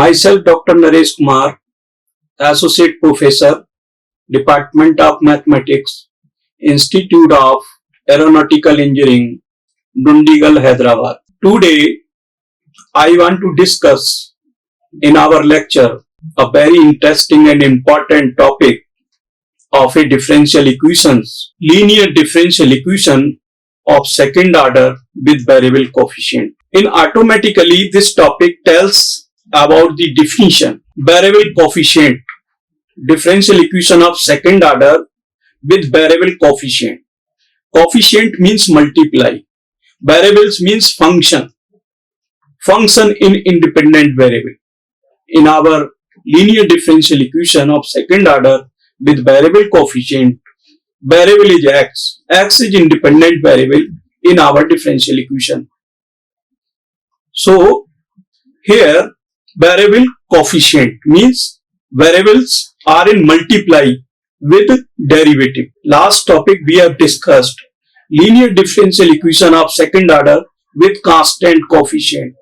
Myself, Dr. Naresh Kumar, Associate Professor, Department of Mathematics, Institute of Aeronautical Engineering, Dundigal, Hyderabad. Today, I want to discuss in our lecture a very interesting and important topic of a differential equations, linear differential equation of second order with variable coefficient. In automatically, this topic tells about the definition, variable coefficient, differential equation of second order with variable coefficient. Coefficient means multiply. Variables means function. Function in independent variable. In our linear differential equation of second order with variable coefficient, variable is x. X is independent variable in our differential equation. So, here variable coefficient means variables are in multiply with derivative. Last topic we have discussed linear differential equation of second order with constant coefficient.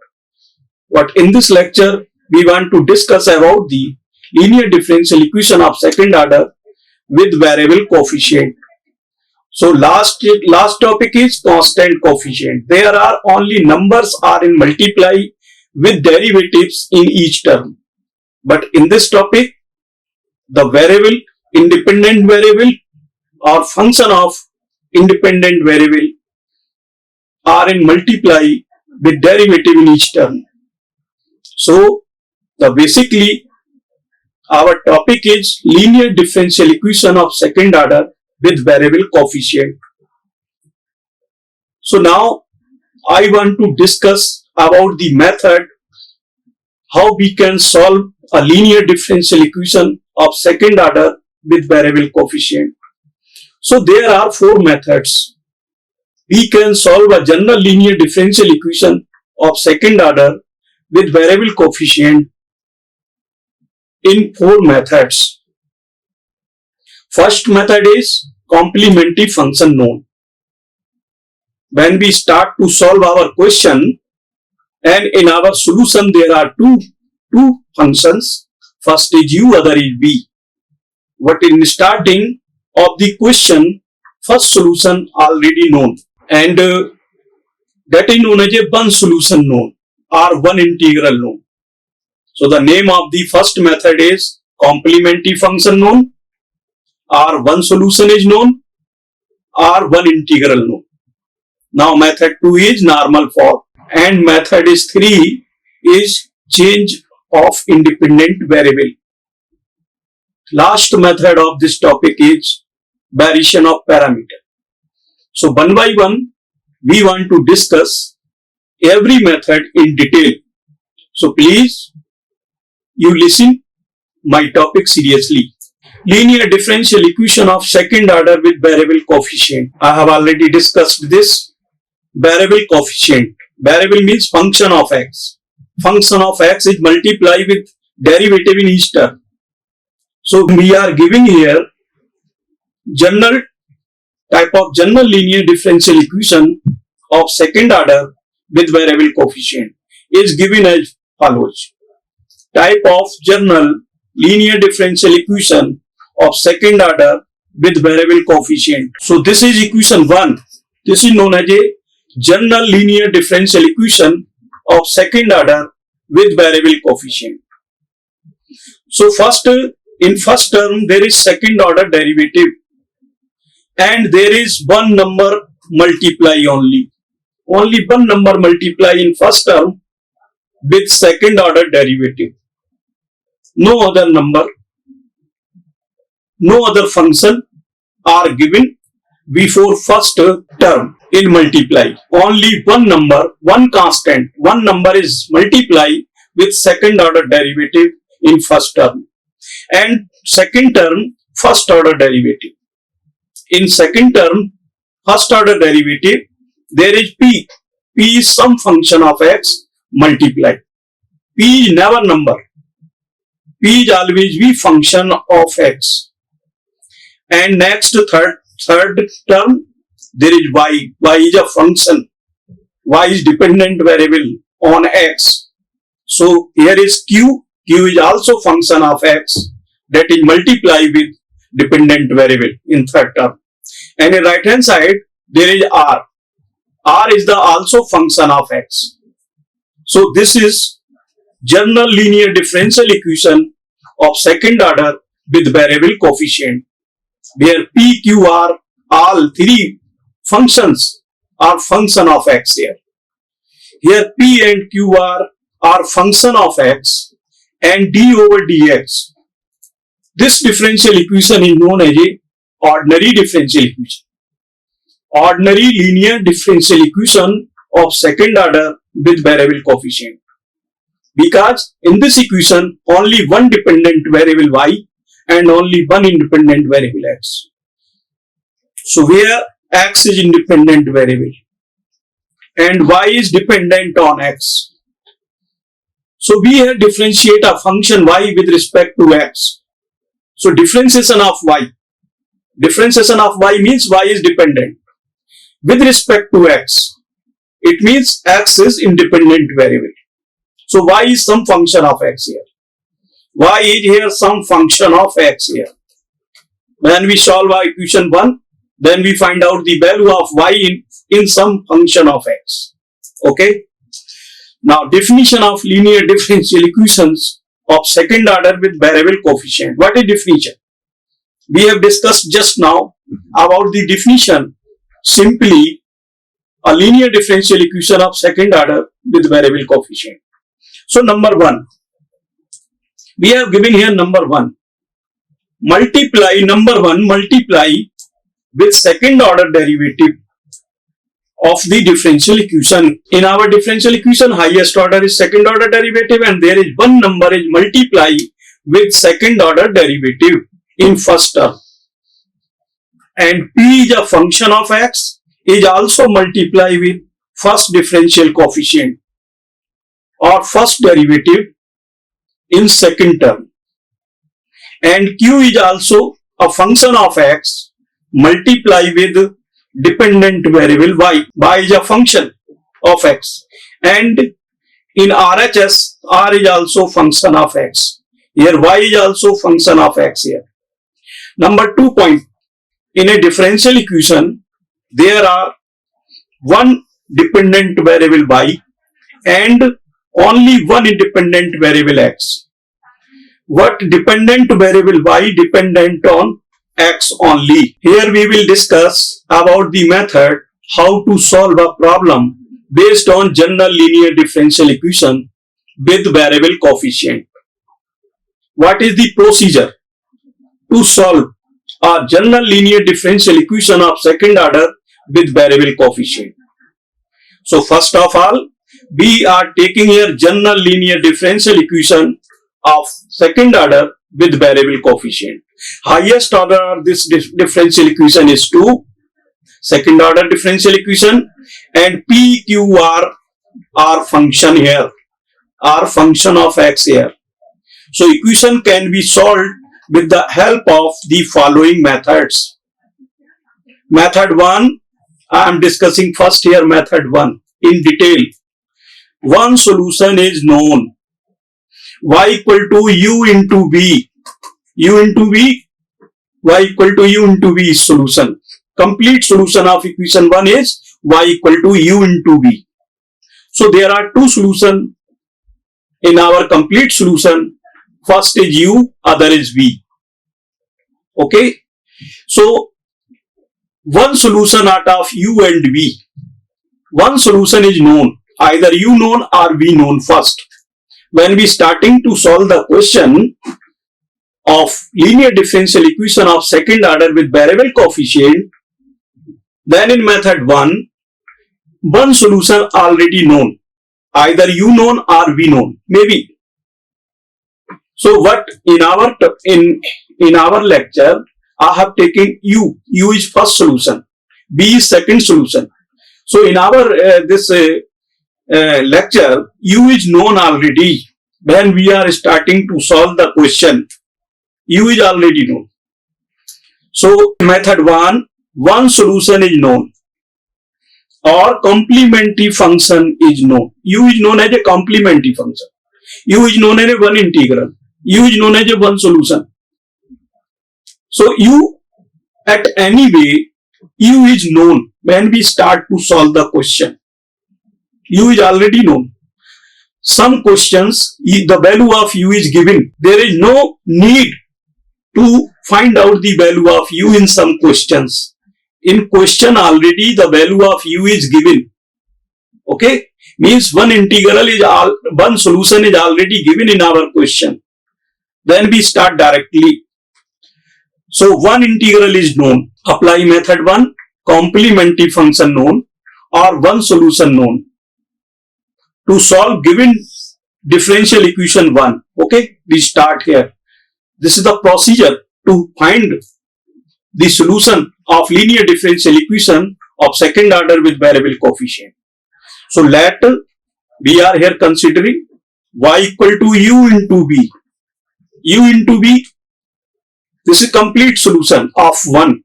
But in this lecture we want to discuss about the linear differential equation of second order with variable coefficient. So last topic is constant coefficient. There are only numbers are in multiply with derivatives in each term. But in this topic, the variable, independent variable or function of independent variable are in multiply with derivative in each term. So basically our topic is linear differential equation of second order with variable coefficient. So now I want to discuss about the method how we can solve a linear differential equation of second order with variable coefficient. So there are four methods. We can solve a general linear differential equation of second order with variable coefficient in four methods. First method is complementary function known. When we start to solve our question and in our solution there are two functions, first is u, other is v. But in starting of the question, first solution already known and that is known as a one solution known or one integral known. So the name of the first method is complementary function known, or one solution is known, or one integral known. Now method 2 is normal form and method is 3 is change of independent variable. Last method of this topic is variation of parameter. So one by one we want to discuss every method in detail. So please you listen my topic seriously. Linear differential equation of second order with variable coefficient. I have already discussed this. Variable coefficient. Variable means function of x. Function of x is multiply with derivative in each term. So we are giving here general type of general linear differential equation of second order with variable coefficient is given as follows. Type of general linear differential equation of second order with variable coefficient. So this is equation 1. This is known as a general linear differential equation of second order with variable coefficient. So first, in first term there is second order derivative and there is one number multiply only. Only one number multiply in first term with second order derivative. No other number, no other function are given before first term in multiply. Only one number, one constant, one number is multiply with second order derivative in first term and second term first order derivative. In second term first order derivative there is p. P is some function of x multiply. P is never number. P is always be function of x. And next third term there is y. Y is a function. Y is dependent variable on x. So here is q q is also function of x, that is multiply with dependent variable in third term. And in right hand side there is r. R is the also function of x. So this is general linear differential equation of second order with variable coefficient, where p, q, r, all three functions are function of x here. Here p and q are function of x and d over dx. This differential equation is known as a ordinary differential equation. Ordinary linear differential equation of second order with variable coefficient. Because in this equation only one dependent variable y and only one independent variable x. So where x is independent variable and y is dependent on x. So we have differentiate a function y with respect to x. So differentiation of y. Differentiation of y means y is dependent with respect to x. It means x is independent variable. So y is some function of x here. Y is here some function of x here. When we solve our equation 1, then we find out the value of y in some function of x. Okay. Now definition of linear differential equations of second order with variable coefficient. What is definition? We have discussed just now about the definition. Simply a linear differential equation of second order with variable coefficient. So number 1, we have given here number 1. Multiply with second order derivative of the differential equation. In our differential equation, highest order is second order derivative, and there is one number is multiply with second order derivative in first term. And p is a function of x, is also multiply with first differential coefficient or first derivative in second term. And q is also a function of x, multiply with dependent variable y. Y is a function of x. And in RHS, r is also function of x. Here y is also function of x here. Number 2 point. In a differential equation, there are one dependent variable y and only one independent variable x. What dependent variable y dependent on x only. Here we will discuss about the method how to solve a problem based on general linear differential equation with variable coefficient. What is the procedure to solve a general linear differential equation of second order with variable coefficient? So first of all, we are taking here general linear differential equation of second order with variable coefficient. Highest order of this differential equation is 2, second order differential equation, and p, q, r are function here, are function of x here. So equation can be solved with the help of the following methods. Method 1, I am discussing first here method 1 in detail. One solution is known, y equal to u into v. U into v, y equal to u into v is solution. Complete solution of equation 1 is y equal to u into v. So there are two solutions in our complete solution. First is u, other is v. Okay. So one solution out of u and v. One solution is known, either u known or v known first. When we starting to solve the question of linear differential equation of second order with variable coefficient, then in method 1, one solution already known, either u known or v known, maybe. So what in our lecture, I have taken u. U is first solution, v is second solution. So in our lecture, u is known already. When we are starting to solve the question, u is already known. So method 1, one solution is known or complementary function is known. U is known as a complementary function. U is known as a one integral. U is known as a one solution. So U at any way, U is known when we start to solve the question. U is already known. Some questions, the value of U is given. There is no need to find out the value of U in some questions. In question already the value of U is given. Okay? Means one integral is one solution is already given in our question. Then we start directly. So one integral is known. Apply method 1, complementary function known or one solution known to solve given differential equation 1. Okay, we start here. This is the procedure to find the solution of linear differential equation of second order with variable coefficient. So let we are here considering y equal to u into b. U into b, this is complete solution of 1.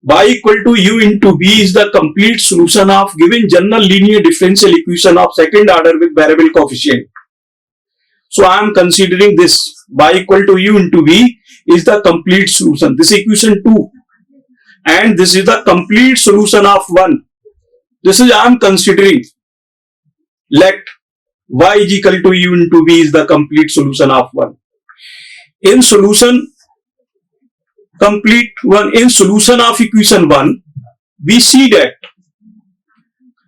Y equal to u into b is the complete solution of given general linear differential equation of second order with variable coefficient. So I am considering this y equal to u into b is the complete solution. This equation 2 and this is the complete solution of 1. This is I am considering. Let y is equal to u into b is the complete solution of 1. In solution complete 1, in solution of equation 1, we see that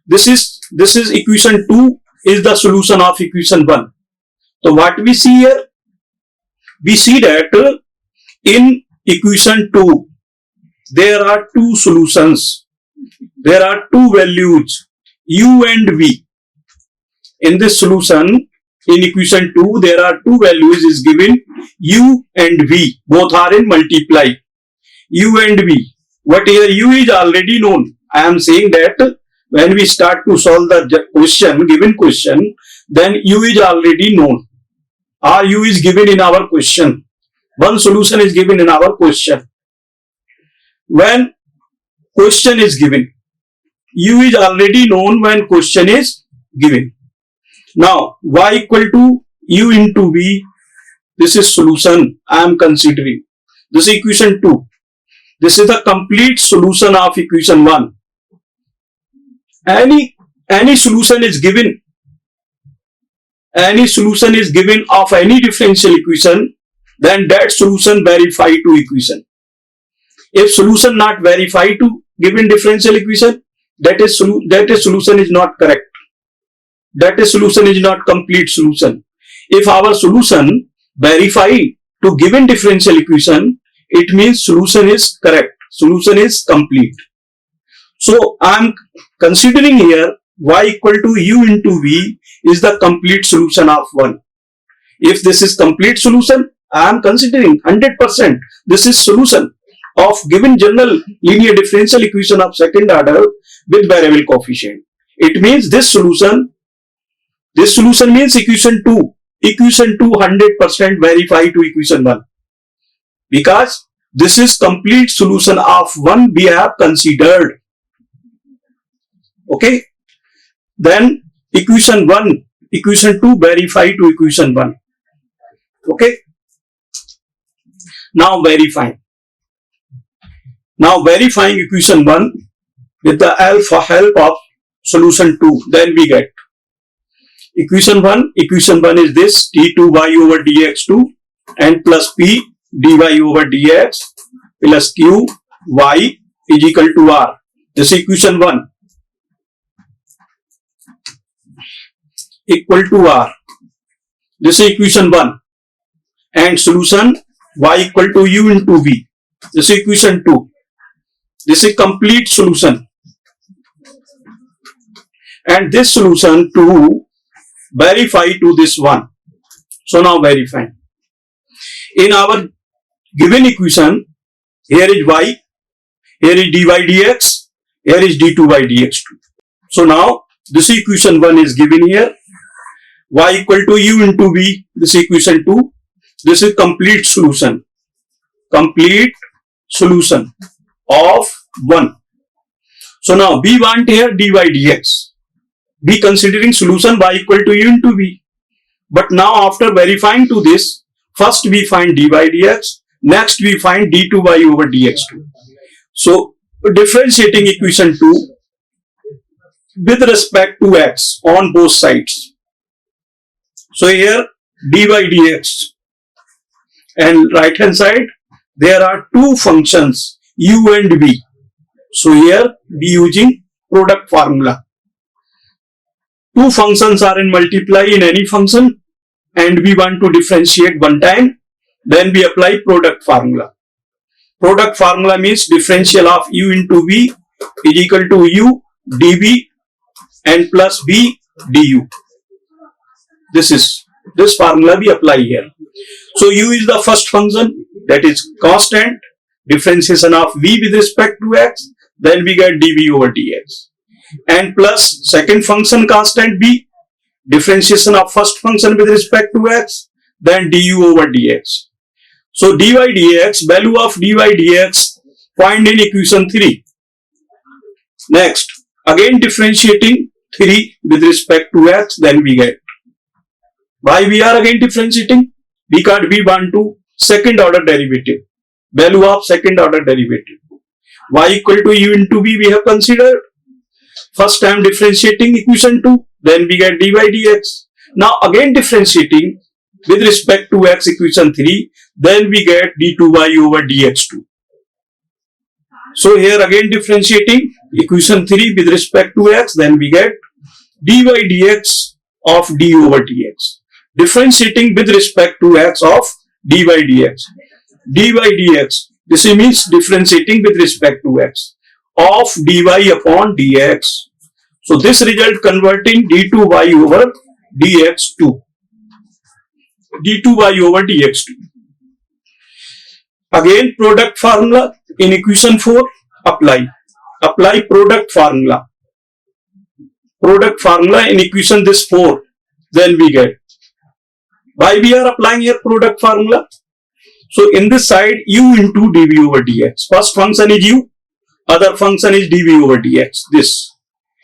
this is equation 2 is the solution of equation 1. So what we see here? We see that in equation 2, there are two solutions. There are two values, u and v. In this solution, in equation 2, there are two values is given, u and v. Both are in multiply. U and v. What here u is already known. I am saying that when we start to solve the question, given question, then u is already known. Or u is given in our question. One solution is given in our question. When question is given, u is already known when question is given. Now, y equal to u into v, this is solution I am considering. This is equation 2. This is the complete solution of equation 1. Any solution is given. Any solution is given of any differential equation, then that solution verify to equation. If solution not verify to given differential equation, that solution is not correct. That solution is not complete solution. If our solution verify to given differential equation, it means solution is correct. Solution is complete. So I am considering here y equal to u into v is the complete solution of 1. If this is complete solution, I am considering 100% this is solution of given general linear differential equation of second order with variable coefficient. It means this solution means equation 2. Equation 2 100% verify to equation 1. Because this is complete solution of 1 we have considered. Okay. Then equation 1, equation 2 verify to equation 1. Okay. Now verifying. Now verifying equation 1 with the help of solution 2. Then we get equation 1. Equation 1 is this t2y over dx2 and plus p dy over dx plus q y is equal to r. This is equation 1 equal to r. This is equation 1 and solution y equal to u into v. This is equation 2. This is complete solution and this solution to verify to this one. So now verify. In our given equation, here is y, here is dy dx, here is d2y dx2. So now this equation 1 is given here, y equal to u into v, this equation 2, this is complete solution of 1. So now we want here dy dx, be considering solution y equal to u into v. But now after verifying to this, first we find dy dx, next we find d2y over dx2. So differentiating equation 2 with respect to x on both sides. So here dy dx and right hand side there are two functions u and v. So here we using product formula. Two functions are in multiply in any function and we want to differentiate one time, then we apply product formula. Product formula means differential of u into v is equal to u dv and plus v du. This formula we apply here. So u is the first function, that is constant, differentiation of v with respect to x, then we get dv over dx. And plus second function constant b, differentiation of first function with respect to x, then du over dx. So dy dx, value of dy dx find in equation 3. Next, again differentiating 3 with respect to x, then we get. Why we are again differentiating? Because we want to second order derivative, value of second order derivative. Y equal to u into v we have considered. First time differentiating equation 2, then we get dy dx. Now again differentiating with respect to x equation 3, then we get d2y over dx2. So here again differentiating equation 3 with respect to x, then we get dy dx of d over dx. Differentiating with respect to x of dy dx. Dy dx, this means differentiating with respect to x of dy upon dx. So this result converting d2y over dx2. d2y over dx2. Again product formula in equation 4, apply product formula. Product formula in equation this 4, then we get. Why we are applying here product formula? So in this side u into dv over dx. First function is u, other function is dv over dx. This.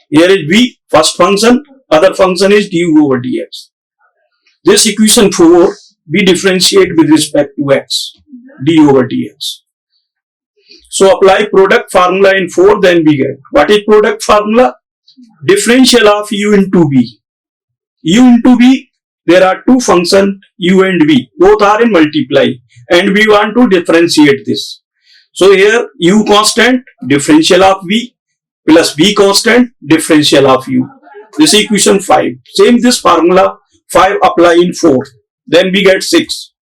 Here is v, first function, other function is du over dx. This equation 4 we differentiate with respect to x, du over dx. So apply product formula in 4, then we get. What is product formula? Differential of u into v. U into v, there are two functions u and v, both are in multiply and we want to differentiate this. So here u constant, differential of v, plus v constant, differential of u. This is equation 5. Same this formula 5 apply in 4. Then we get 6.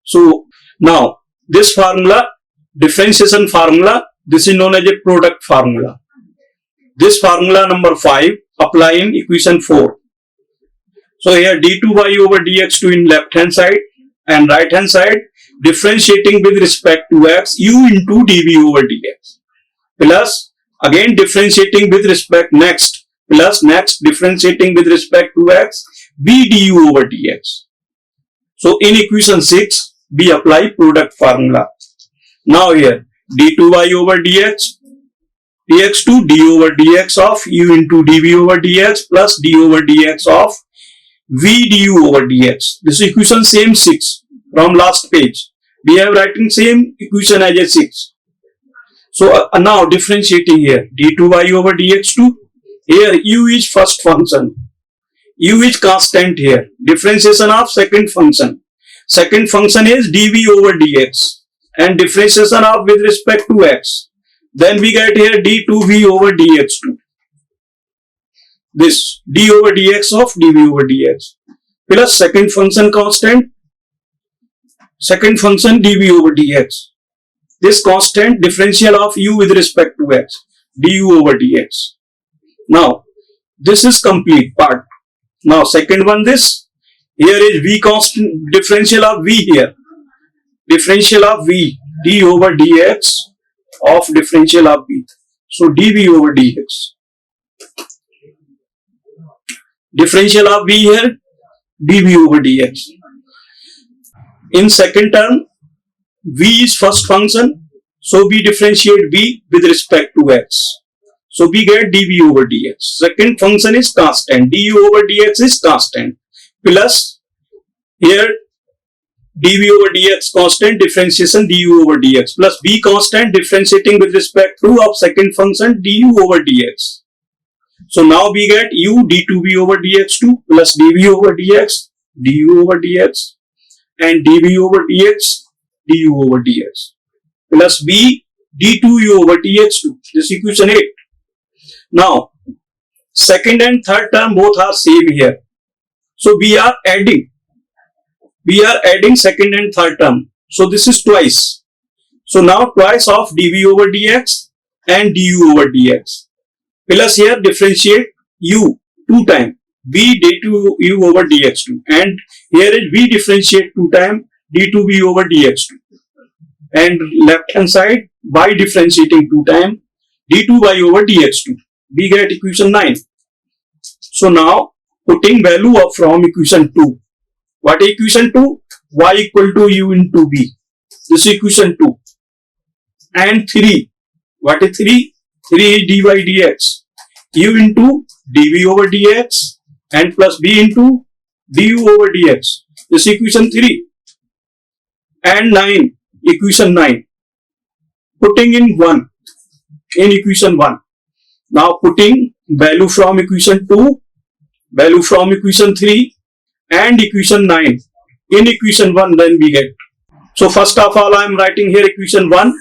So now this formula, differentiation formula, this is known as a product formula. This formula number 5 apply in equation 4. So here d2y over dx2 in left hand side and right hand side differentiating with respect to x u into dv over dx. Plus again differentiating with respect next, plus next differentiating with respect to x v du over dx. So in equation 6 we apply product formula. Now here d2y over dx, dx2 d over dx of u into dv over dx plus d over dx of v du over dx. This equation same 6 from last page. We have writing same equation as a 6. So now differentiating here d2y over dx2. Here u is first function. U is constant here. Differentiation of second function. Second function is dv over dx and differentiation of with respect to x. Then we get here d2v over dx2. This d over dx of dv over dx plus second function constant, second function dv over dx. This constant differential of u with respect to x, du over dx. Now this is complete part. Now second one, this here is v constant, differential of v here, differential of v d over dx of differential of v. So dv over dx. Differential of v here, dv over dx. In second term, v is first function, so we differentiate v with respect to x. So we get dv over dx. Second function is constant, du over dx is constant, plus Here dv over dx constant, differentiation du over dx, plus b constant, differentiating with respect to of second function du over dx. So now we get u d2b over dx2 plus dv over dx du over dx and dv over dx du over dx plus b d2u over dx2. This equation 8. Now second and third term both are same here. So we are adding second and third term. So this is twice. So now twice of dv over dx and du over dx. Plus here differentiate u 2 times b d2u over dx2 and here is v differentiate 2 times d2b over dx2 and left hand side by differentiating 2 times d2y over dx2. We get equation 9. So now putting value of from equation 2. What is equation 2? Y equal to u into b. This is equation 2. And 3. What is 3? 3 is dy dx. U into dv over dx and plus b into du over dx. This is equation 3. And 9. Equation 9. Putting in 1. In equation 1. Now putting value from equation 2, value from equation 3 and equation 9 in equation 1, then we get. So first of all I am writing here equation 1.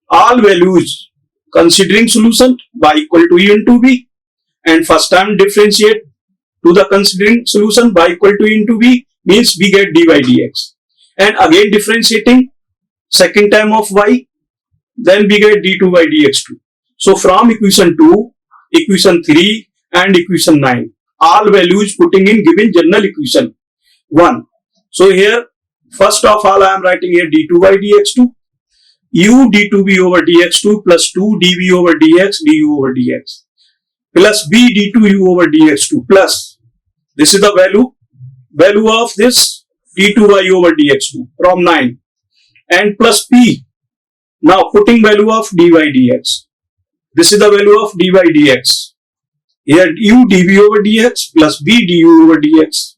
All values considering solution y equal to u into b and first time differentiate to the considering solution y equal to u into b means we get dy dx. And again differentiating second time of y, then we get d2 by dx2. So from equation 2, equation 3 and equation 9, all values putting in given general equation 1. So here first of all I am writing here d2 by dx2, u d2b over dx2 plus 2 dv over dx du over dx plus b d2u over dx2 plus this is the value of this d2y over dx2 from 9 and plus p. Now putting value of dy dx. This is the value of dy dx. Here u dv over dx plus b du over dx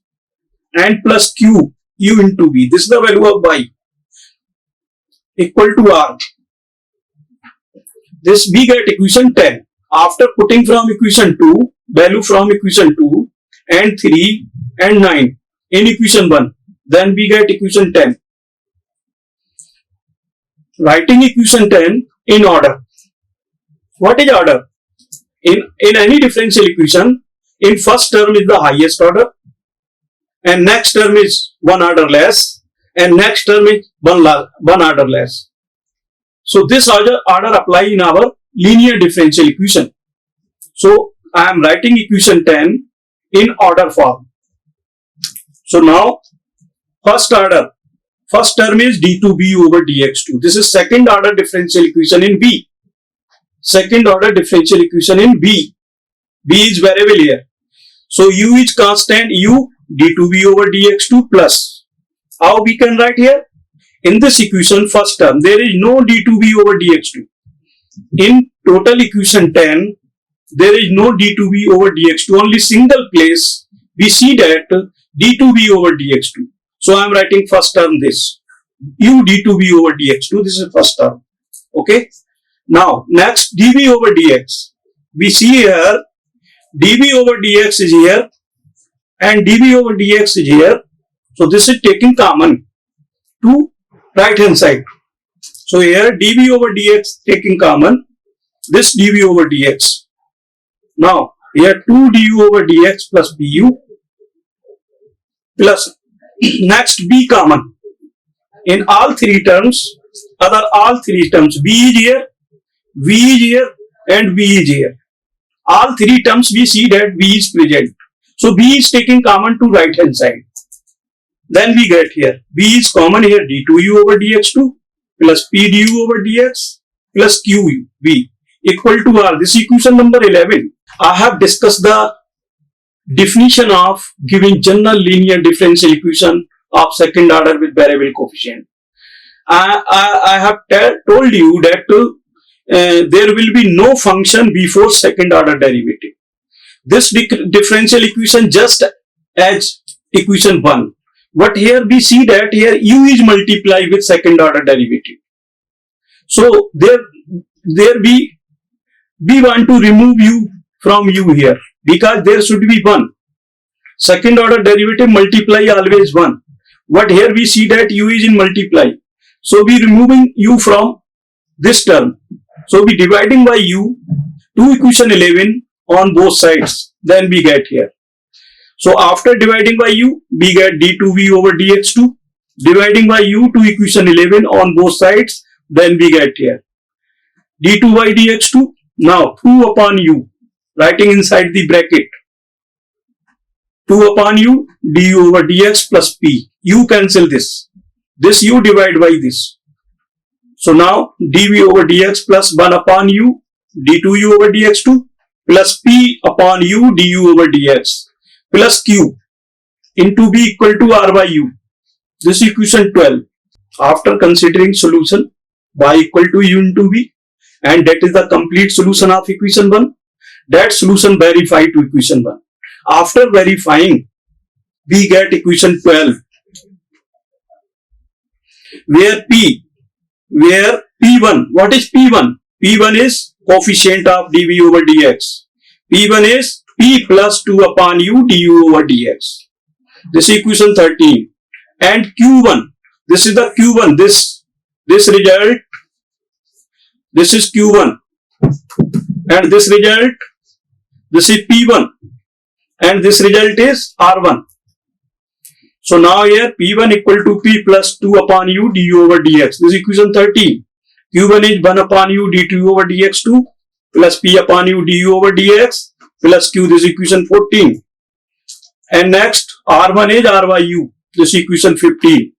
and plus q u into b. This is the value of y equal to r. This we get equation 10. After putting from equation 2, value from equation 2 and 3 and 9 in equation 1, then we get equation 10. Writing equation 10 in order. What is order? In any differential equation, in first term is the highest order and next term is one order less and next term is one order less. So this order apply in our linear differential equation. So I am writing equation 10 in order form. So now first term is d2b over dx2. This is second order differential equation in B. Second order differential equation in B. B is variable here. So u is constant, u d2b over dx2 plus. How we can write here? In this equation first term there is no d2b over dx2. In total equation 10 there is no d2b over dx2. Only single place we see that d2b over dx2. So I am writing first term this u d2b over dx2. This is first term. Okay. Now next dv over dx. We see here dv over dx is here and dv over dx is here. So this is taking common to right hand side. So here dv over dx taking common this dv over dx. Now here 2 du over dx plus bu plus next b common in all three terms. All three terms b is here, v is here and v is here. All three terms we see that v is present. So b is taking common to right hand side. Then we get here b is common here d2u over dx2 plus p du over dx plus q v equal to r. This equation number 11. I have discussed the definition of giving general linear differential equation of second order with variable coefficient. I have told you that there will be no function before second order derivative. This differential equation just as equation 1. But here we see that here u is multiplied with second order derivative. So there we want to remove u from u here because there should be 1. Second order derivative multiply always 1. But here we see that u is in multiply. So we removing u from this term. So we dividing by u to equation 11 on both sides. Then we get here. So after dividing by u, we get d2v over dx2. Dividing by u to equation 11 on both sides. Then we get here d2 by dx2. Now 2 upon u. Writing inside the bracket. 2 upon u du over dx plus p. U cancel this. This u divide by this. So now dv over dx plus 1 upon u d2u over dx2 plus p upon u du over dx plus q into b equal to r by u. This is equation 12. After considering solution y equal to u into b, and that is the complete solution of equation 1. That solution verify to equation 1. After verifying, we get equation 12 where P1, what is P1? P1 is coefficient of dv over dx. P1 is P plus 2 upon u du over dx. This is equation 13. And Q1, this is the Q1, this result, this is Q1. And this result, this is P1. And this result is R1. So now here P1 equal to P plus 2 upon u du over dx. This is equation 13. Q1 is 1 upon u d2 over dx2 plus P upon u du over dx plus Q. This is equation 14. And next R1 is R by u. This is equation 15.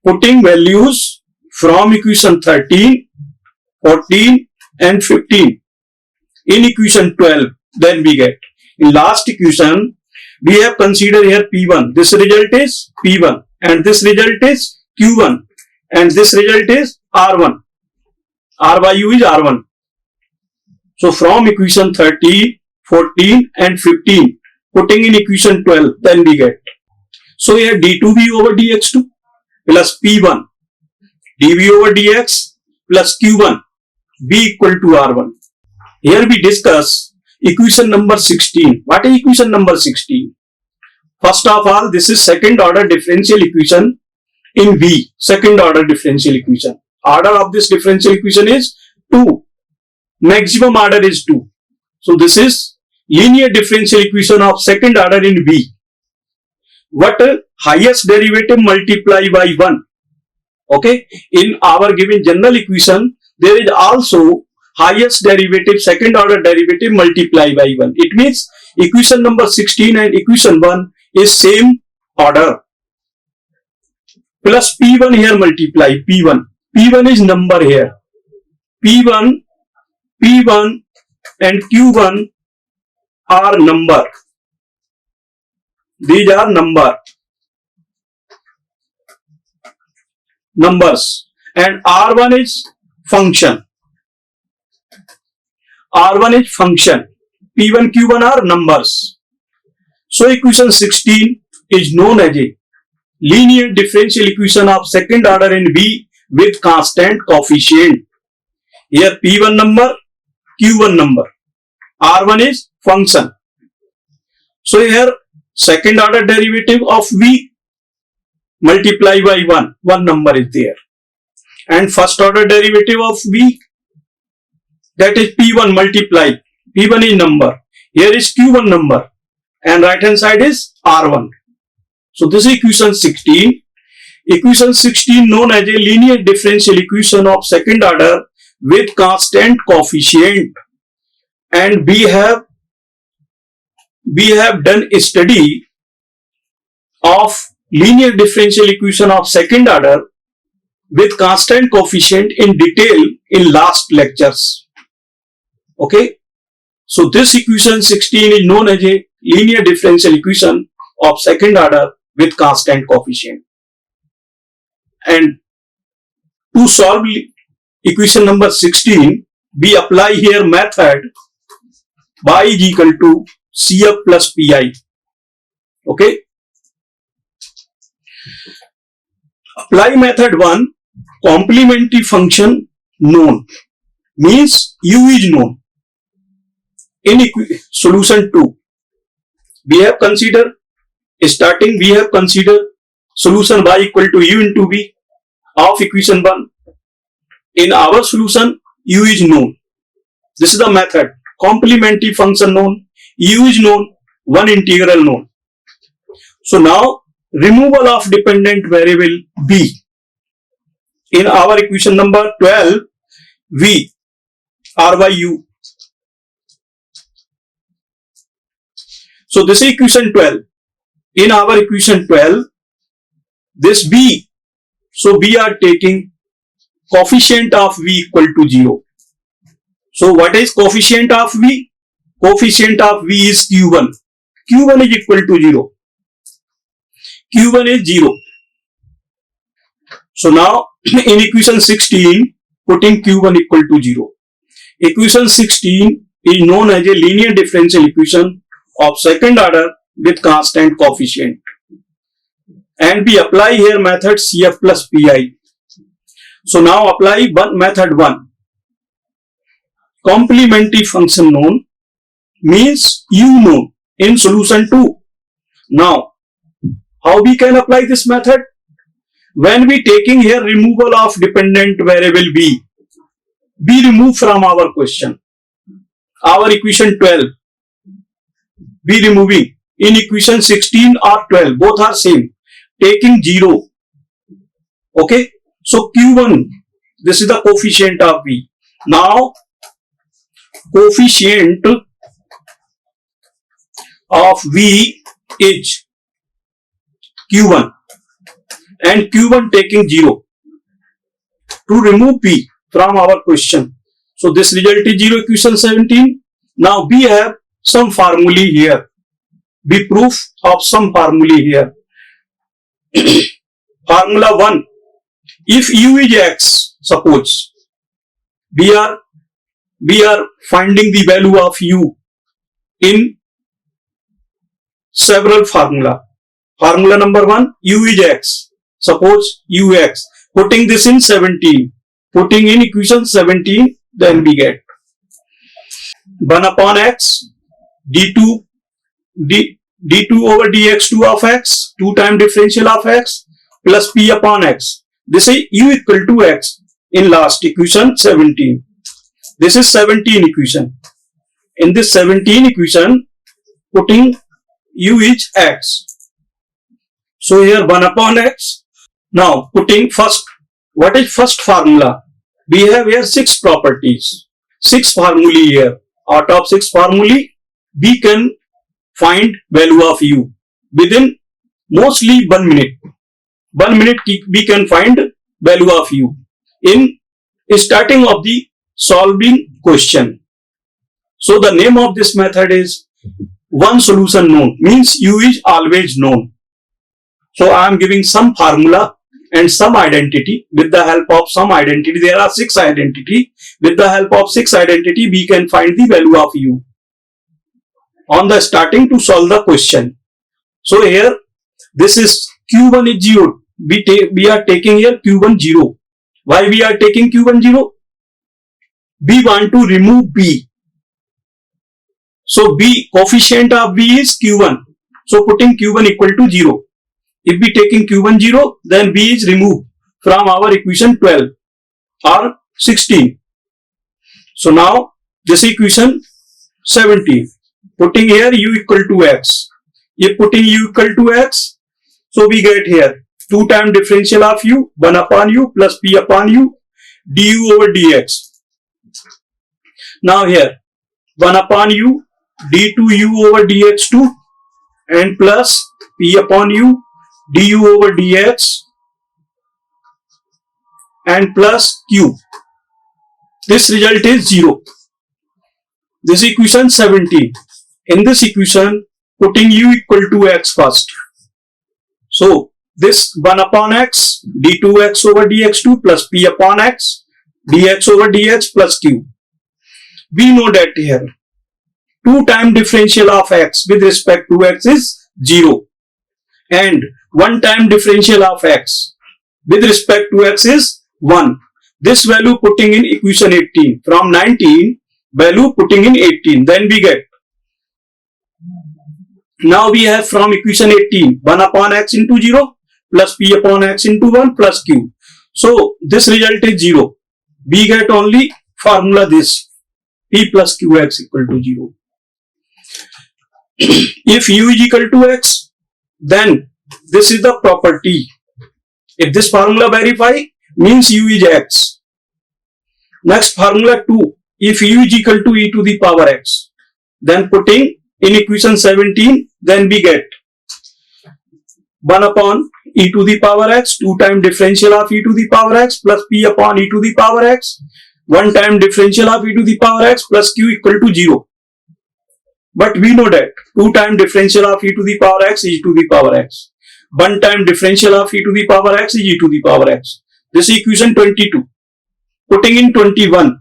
Putting values from equation 13, 14 and 15 in equation 12, then we get. In last equation, we have considered here P1. This result is P1 and this result is Q1 and this result is R1. R by u is R1. So from equation 13, 14 and 15, putting in equation 12, then we get. So here d2v over dx2 plus P1 dv over dx plus Q1 b equal to R1. Here we discuss equation number 16. What is equation number 16? First of all, this is second order differential equation in V. Second order differential equation. Order of this differential equation is 2. Maximum order is 2. So this is linear differential equation of second order in V. What highest derivative multiply by 1. Okay. In our given general equation, there is also highest derivative, second order derivative multiply by 1. It means equation number 16 and equation 1 is same order. Plus P1 here multiply P1. P1 is number here. P1 and Q1 are number. These are numbers. And R1 is function. R1 is function. P1, Q1 are numbers. So equation 16 is known as a linear differential equation of second order in V with constant coefficient. Here P1 number, Q1 number. R1 is function. So here second order derivative of V multiply by 1. One number is there. And first order derivative of V, that is P1 multiply. P1 is number. Here is Q1 number. And right hand side is R1. So this is equation 16. Equation 16 known as a linear differential equation of second order with constant coefficient. And we have done a study of linear differential equation of second order with constant coefficient in detail in last lectures. Okay. So this equation 16 is known as a linear differential equation of second order with constant coefficient. And to solve equation number 16, we apply here method y is equal to CF plus PI. Okay. Apply method 1, complementary function known, means u is known. In solution 2, we have considered solution y equal to u into b of equation 1. In our solution, u is known. This is the method. Complementary function known, u is known, one integral known. So now removal of dependent variable b. In our equation number 12, v r by u. So this is equation 12. In our equation 12, this b. So we are taking coefficient of v equal to 0. So what is coefficient of v? Coefficient of v is q1. q1 is equal to 0. q1 is 0. So now in equation 16, putting q1 equal to 0. Equation 16 is known as a linear differential equation of second order with constant coefficient. And we apply here method CF plus PI. So now apply method 1. Complementary function known means u known in solution 2. Now, how we can apply this method? When we taking here removal of dependent variable b removed from our question. Our equation 12, b removing. In equation 16 or 12, both are same. Taking 0. Okay. So q1, this is the coefficient of v. Now, coefficient of v is q1 and q1 taking 0 to remove p from our question. So this result is 0, equation 17. Now we have some formulae here. We proof of some formulae here. Formula 1. If u is x, suppose we are finding the value of u in several formula. Formula number 1, u is x. Suppose ux. Putting this in 17. Putting in equation 17, then we get 1 upon x d2 over dx2 of x, 2 times differential of x plus p upon x. This is u equal to x in last equation 17. This is 17 equation. In this 17 equation, putting u is x. So here 1 upon x. Now putting first, what is first formula? We have here 6 properties, 6 formulae here. Out of 6 formulae, we can find value of u within mostly 1 minute. 1 minute we can find value of u in starting of the solving question. So the name of this method is one solution known, means u is always known. So I am giving some formula and some identity. With the help of some identity, there are 6 identity. With the help of 6 identity, we can find the value of u on the starting to solve the question. So here this is q1 is 0. We are taking here q1 0. Why we are taking q1 0? We want to remove b. So b, coefficient of b is q1. So putting q1 equal to 0. If we taking q1 0, then b is removed from our equation 12 or 16. So now this equation 17. Putting here u equal to x. If putting u equal to x, so we get here 2 times differential of u, 1 upon u plus p upon u, du over dx. Now here 1 upon u, d2u over dx2 and plus p upon u, du over dx and plus q. This result is 0. This equation 17. In this equation, putting u equal to x first. So this 1 upon x, d2x over dx2 plus p upon x, dx over dx plus q. We know that here 2 times differential of x with respect to x is 0 and one time differential of x with respect to x is 1. This value putting in equation 18. From 19, value putting in 18. Then we get. Now we have from equation 18, 1 upon x into 0 plus p upon x into 1 plus q. So this result is 0. We get only formula this. P plus qx equal to 0. If u is equal to x, then this is the property. If this formula verify, means u is x. Next formula 2. If u is equal to e to the power x, then putting in equation 17, then we get 1 upon e to the power x, 2 time differential of e to the power x plus p upon e to the power x, 1 time differential of e to the power x plus q equal to 0. But we know that 2 time differential of e to the power x is e to the power x. 1 time differential of e to the power x is e to the power x. This is equation 22. Putting in 21,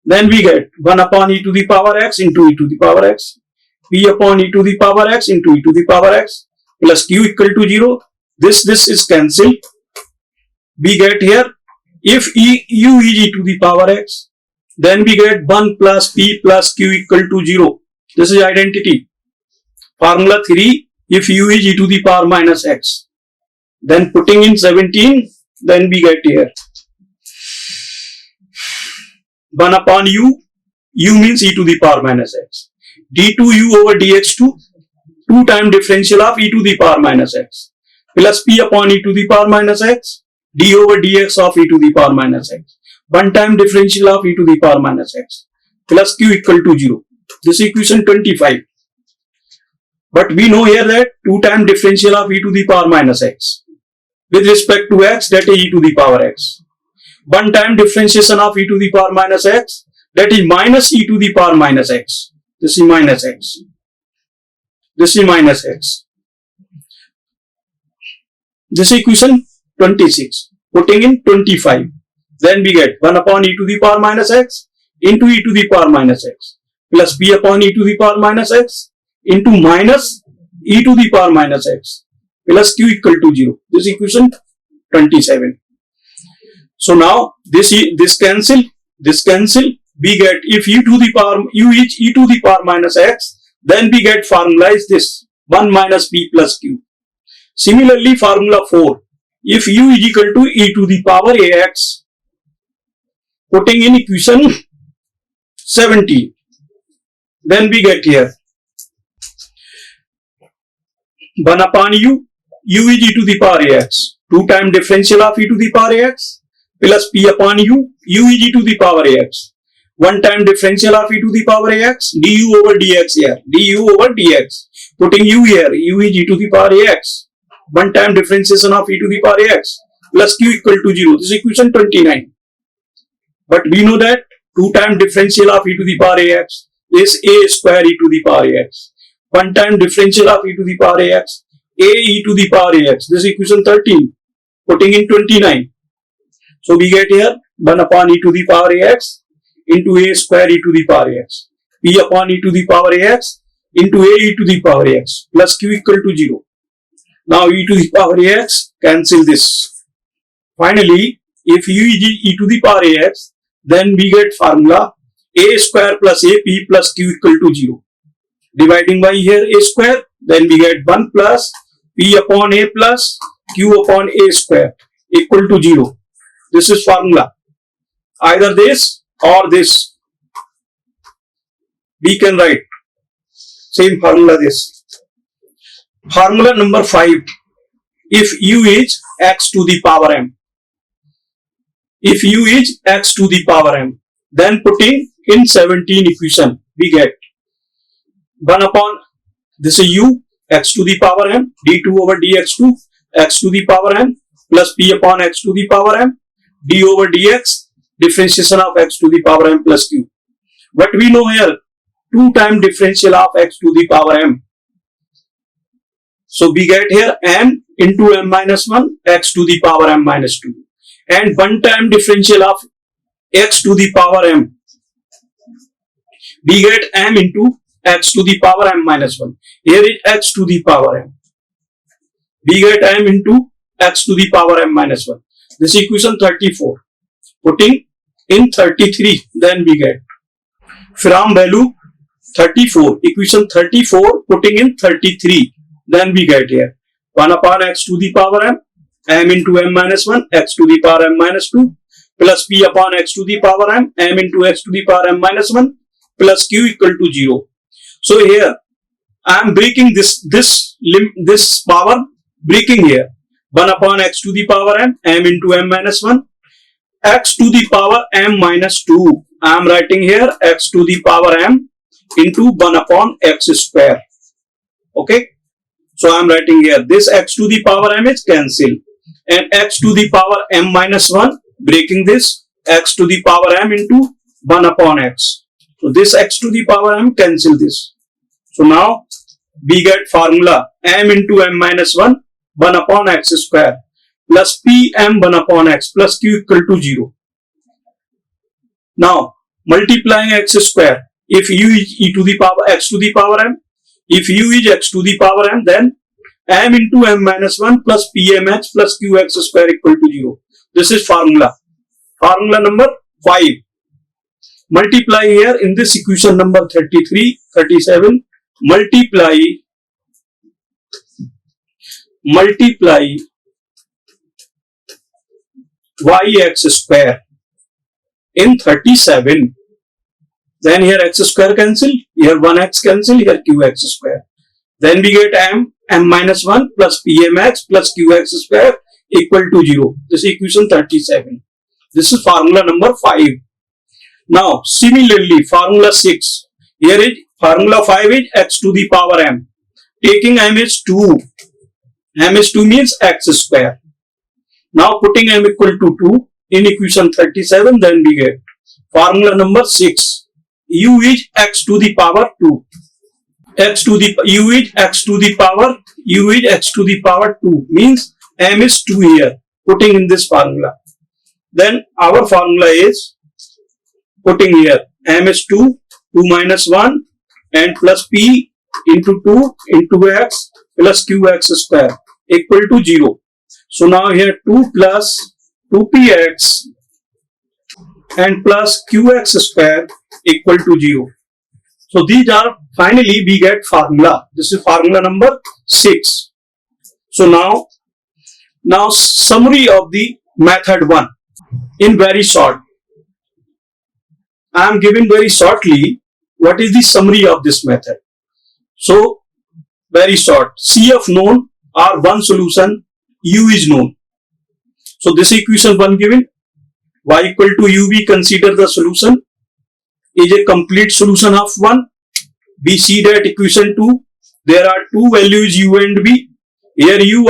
then we get 1 upon e to the power x into e to the power x, p upon e to the power x into e to the power x plus q equal to 0. This is cancelled. We get here, if u is e to the power x, then we get 1 plus p plus q equal to 0. This is identity. Formula 3, if u is e to the power minus x, then putting in 17, then we get here 1 upon u means e to the power minus x, d2u over dx2, 2 time differential of e to the power minus x, plus p upon e to the power minus x, d over dx of e to the power minus x, 1 time differential of e to the power minus x, plus q equal to 0. This is equation 25. But we know here that 2 time differential of e to the power minus x with respect to x, that is e to the power x. 1 time differentiation of e to the power minus x, that is minus e to the power minus x. This is minus x. This is minus x. This is equation 26. Putting in 25. Then we get 1 upon e to the power minus x into e to the power minus x plus p upon e to the power minus x into minus e to the power minus x plus q equal to 0. This is equation 27. So now this cancel, this cancel. We get, if u to the power u is e to the power minus x, then we get formula is this 1 minus p plus q. Similarly, formula 4, if u is equal to e to the power ax, putting in equation 17, then we get here 1 upon u is e to the power ax, 2 time differential of e to the power ax plus p upon u is e to the power ax, 1 time differential of e to the power ax, du over dx here, du over dx, putting u here, u is e to the power ax, 1 time differentiation of e to the power ax plus q equal to 0. This is equation 29. But we know that 2 time differential of e to the power ax is a square e to the power ax. 1 time differential of e to the power ax, a e to the power ax. This is equation 13. Putting in 29. So we get here 1 upon e to the power ax into a square e to the power ax, p upon e to the power ax into a e to the power ax plus q equal to 0. Now e to the power ax, cancel this. Finally, if u is e to the power ax, then we get formula a square plus ap plus q equal to 0. Dividing by here a square, then we get 1 plus p upon a plus q upon a square equal to 0. This is formula. Either this or this. We can write same formula this. Formula number 5. If u is x to the power m. If u is x to the power m, then putting in 17 equation, we get 1 upon, this is u, x to the power m, d2 over dx2, x to the power m, plus p upon x to the power m, d over dx, differentiation of x to the power m plus q. But we know here 2 time differential of x to the power m. So we get here m into m minus 1, x to the power m minus 2. And 1 time differential of x to the power m. We get m into x to the power m minus 1. Here is x to the power m. we get m into x to the power m minus 1. This is equation 34. Putting in 33, then we get from value 34, equation 34, putting in 33, then we get here 1 upon x to the power m into m minus 1, x to the power m minus 2, plus p upon x to the power m into x to the power m minus 1, plus q equal to 0. So here I am breaking this power, breaking here 1 upon x to the power m into m minus 1, x to the power m minus 2. I am writing here x to the power m into 1 upon x square. Okay. So I am writing here this x to the power m is cancelled, and x to the power m minus 1, breaking this x to the power m into 1 upon x. So this x to the power m cancel this. So now we get formula m into m minus 1, 1 upon x square, plus p m 1 upon x, plus q equal to 0. Now multiplying x square, if u is e to the power x to the power m, if u is x to the power m, then m into m minus 1 plus pmx plus qx square equal to 0. This is formula. Formula number 5. Multiply here in this equation number 33, 37, multiply yx square in 37. Then here x square cancel, here 1x cancel, here qx square. Then we get m minus 1 plus pmx plus qx square equal to 0. This is equation 37. This is formula number 5. Now similarly formula 6. Here is formula 5 is x to the power m. Taking m is 2. M is 2 means x square. Now putting m equal to 2 in equation 37, then we get formula number 6. U is x to the power 2. U is x to the power 2 means m is 2 here, putting in this formula. Then our formula is putting here m is 2, 2 minus 1 and plus p into 2 into x plus qx square equal to 0. So now here 2 plus 2px and plus qx square equal to 0. So these are, finally we get formula. This is formula number 6. So now summary of the method 1 in very short. I am giving very shortly what is the summary of this method. So very short, CF known or one solution, U is known. So this equation 1 given, y equal to u, we consider the solution is a complete solution of 1. We see that equation 2, there are two values u and v. Here u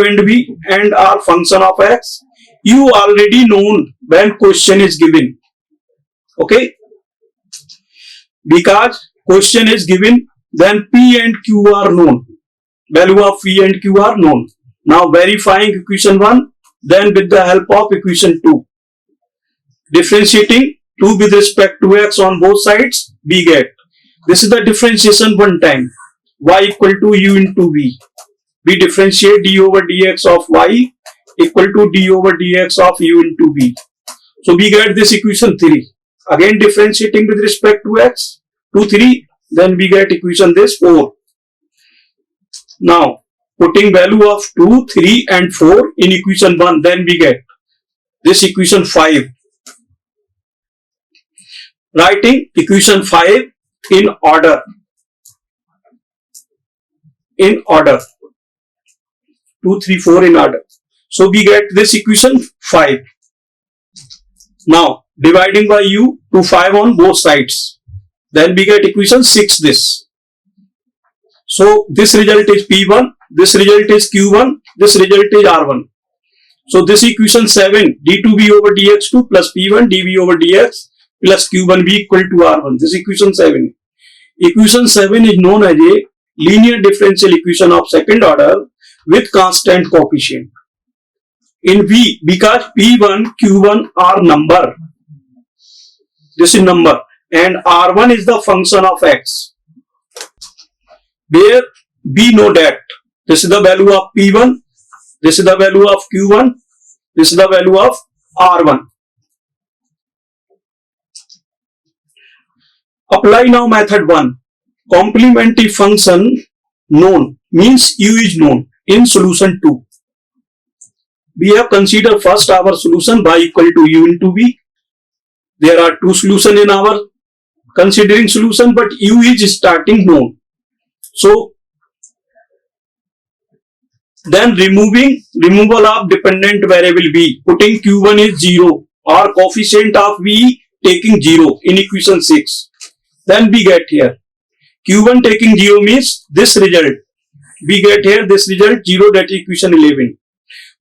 and v and are function of x. U already known when question is given. Okay, because question is given, then p and q are known. Value of p and q are known. Now verifying equation 1, then with the help of equation 2, differentiating 2 with respect to x on both sides, we get, this is the differentiation one time, y equal to u into v. We differentiate d over dx of y equal to d over dx of u into v. So we get this equation 3. Again differentiating with respect to x, 2, 3, then we get equation this 4. Now putting value of 2, 3 and 4 in equation 1, then we get this equation 5. Writing equation 5 in order. 2, 3, 4 in order. So we get this equation 5. Now dividing by u to 5 on both sides, then we get equation 6 this. So this result is P1, this result is Q1, this result is R1. So this equation 7, d2v over dx2 plus P1 dv over dx plus Q1v equal to R1. This equation 7. Equation 7 is known as a linear differential equation of second order with constant coefficient. In V, because P1, Q1 are number, this is number, and R1 is the function of x, where we know that This is the value of P1. This is the value of Q1. This is the value of R1. Apply now method 1. Complementary function known means U is known in solution 2. We have considered first our solution y equal to U into V. There are two solutions in our considering solution, but U is starting known. So then removal of dependent variable V, putting Q1 is 0 or coefficient of V taking 0 in equation 6. Then we get here Q1 taking 0 means this result. We get here this result 0, that is equation 11.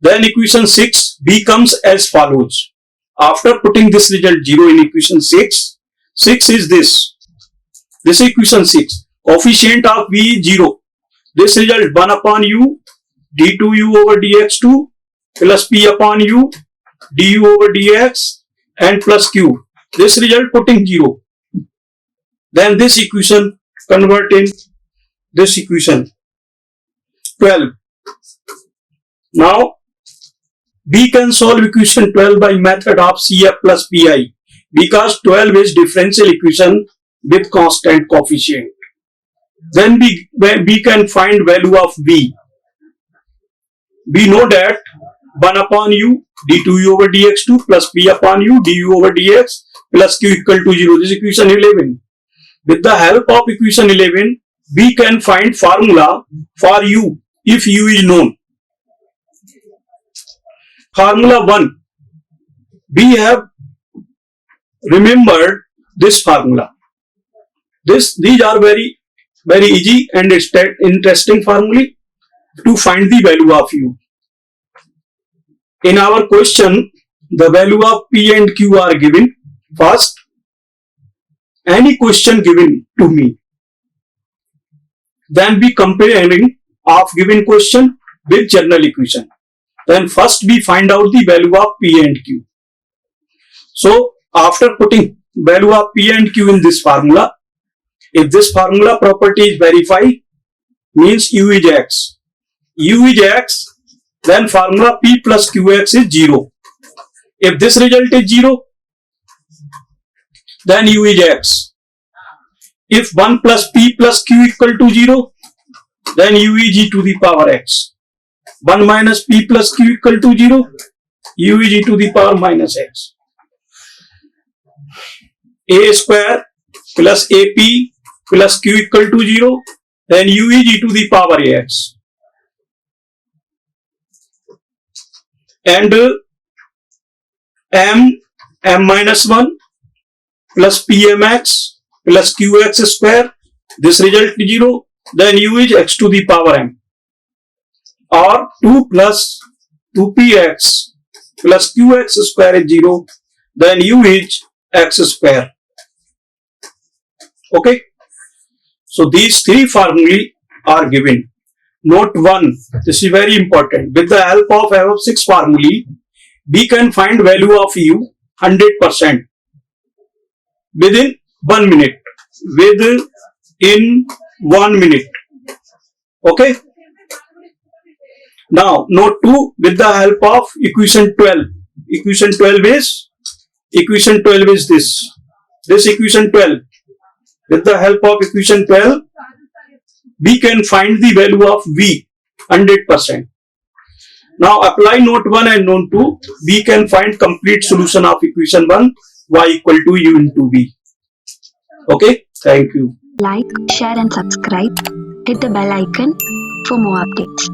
Then equation 6 becomes as follows. After putting this result 0 in equation 6, 6 is this. This is equation 6. Coefficient of V is 0. This result 1 upon U d2U over dx2 plus P upon U du over dx and plus Q. This result putting 0. Then this equation convert in this equation 12. Now we can solve equation 12 by method of CF plus PI because 12 is differential equation with constant coefficient. Then we can find value of V. We know that 1 upon U d2U over dx2 plus P upon U du over dx plus Q equal to 0. This is equation 11. With the help of equation 11, we can find formula for U if U is known. Formula 1. We have remembered this formula. These are very easy and interesting formulae to find the value of U. In our question, the value of P and Q are given. First, any question given to me. Then we comparing of given question with general equation. Then first we find out the value of P and Q. So after putting value of P and Q in this formula, if this formula property is verified, means U is X. U is X, then formula P plus QX is 0. If this result is 0, then U is X. If 1 plus P plus Q equal to 0, then U is e to the power X. 1 minus P plus Q equal to 0, U is e to the power minus X. A square plus AP plus Q equal to 0, then U is e to the power AX. And M minus 1 plus PMX plus QX square, this result is 0, then U is X to the power M. Or 2 plus 2PX plus QX square is 0, then U is X square. Okay. So these three formulae are given. Note 1, this is very important. With the help of above 6 formulae, we can find value of U 100% within 1 minute. Within 1 minute. Okay. Now note 2, with the help of equation 12. Equation 12 is this. This equation 12. With the help of equation 12, we can find the value of V 100%. Now apply note 1 and note 2, we can find complete solution of equation 1, y equal to U into V. Okay, thank you. Like, share and subscribe. Hit the bell icon for more updates.